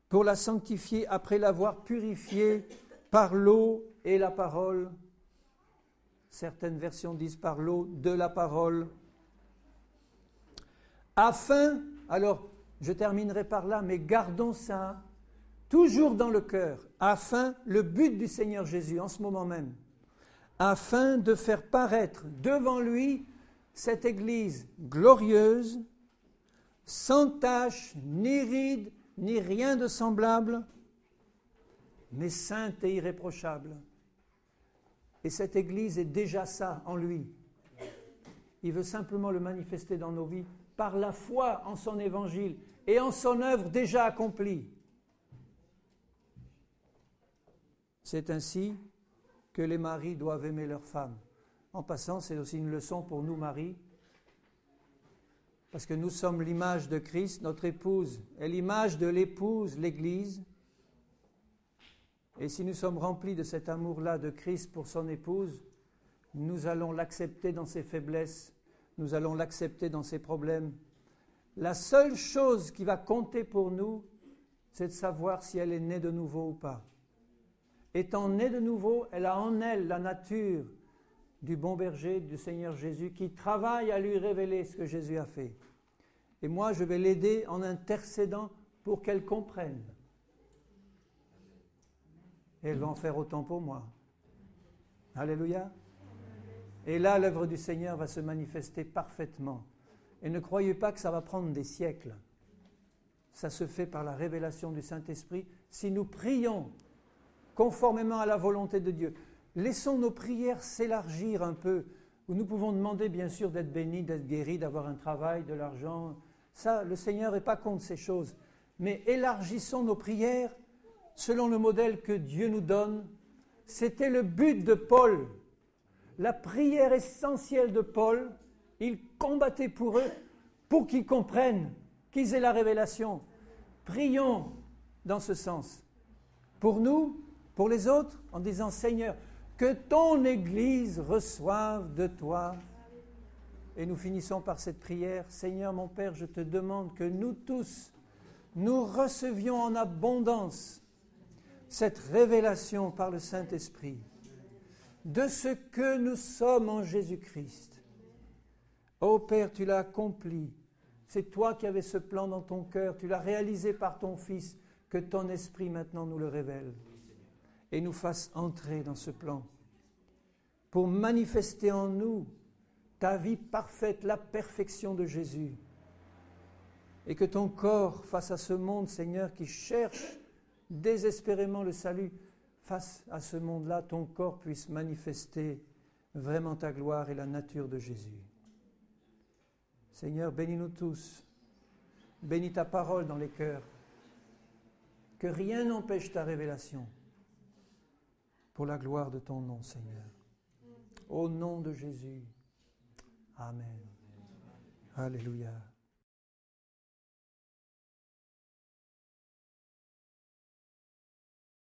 Pour la sanctifier après l'avoir purifiée par l'eau et la parole, Certaines versions disent par l'eau de la parole. Afin, alors je terminerai par là, mais gardons ça toujours dans le cœur, afin, le but du Seigneur Jésus en ce moment même, afin de faire paraître devant lui cette Église glorieuse, sans tache, ni ride, ni rien de semblable, mais sainte et irréprochable. Et cette Église est déjà ça en lui. Il veut simplement le manifester dans nos vies par la foi en son évangile et en son œuvre déjà accomplie. C'est ainsi que les maris doivent aimer leurs femmes. En passant, c'est aussi une leçon pour nous maris, parce que nous sommes l'image de Christ, notre épouse est l'image de l'épouse, l'Église. Et si nous sommes remplis de cet amour-là de Christ pour son épouse, nous allons l'accepter dans ses faiblesses, nous allons l'accepter dans ses problèmes. La seule chose qui va compter pour nous, c'est de savoir si elle est née de nouveau ou pas. Étant née de nouveau, elle a en elle la nature du bon berger, du Seigneur Jésus, qui travaille à lui révéler ce que Jésus a fait. Et moi, je vais l'aider en intercédant pour qu'elle comprenne. Et elle va en faire autant pour moi. Alléluia. Et là, l'œuvre du Seigneur va se manifester parfaitement. Et ne croyez pas que ça va prendre des siècles. Ça se fait par la révélation du Saint-Esprit si nous prions conformément à la volonté de Dieu. Laissons nos prières s'élargir un peu, où nous pouvons demander bien sûr d'être bénis, d'être guéris, d'avoir un travail, de l'argent. Ça, le Seigneur n'est pas contre ces choses. Mais élargissons nos prières selon le modèle que Dieu nous donne. C'était le but de Paul. La prière essentielle de Paul, il combattait pour eux, pour qu'ils comprennent, qu'ils aient la révélation. Prions dans ce sens. Pour nous, pour les autres, en disant « Seigneur, que ton Église reçoive de toi. » Et nous finissons par cette prière. « Seigneur, mon Père, je te demande que nous tous, nous recevions en abondance cette révélation par le Saint-Esprit de ce que nous sommes en Jésus-Christ. Ô Père, tu l'as accompli. C'est toi qui avais ce plan dans ton cœur. Tu l'as réalisé par ton Fils. Que ton Esprit maintenant nous le révèle et nous fasse entrer dans ce plan pour manifester en nous ta vie parfaite, la perfection de Jésus. Et que ton corps, face à ce monde, Seigneur, qui cherche désespérément le salut, face à ce monde-là, ton corps puisse manifester vraiment ta gloire et la nature de Jésus. Seigneur, bénis-nous tous. Bénis ta parole dans les cœurs. Que rien n'empêche ta révélation. Pour la gloire de ton nom, Seigneur. Au nom de Jésus. Amen. Alléluia.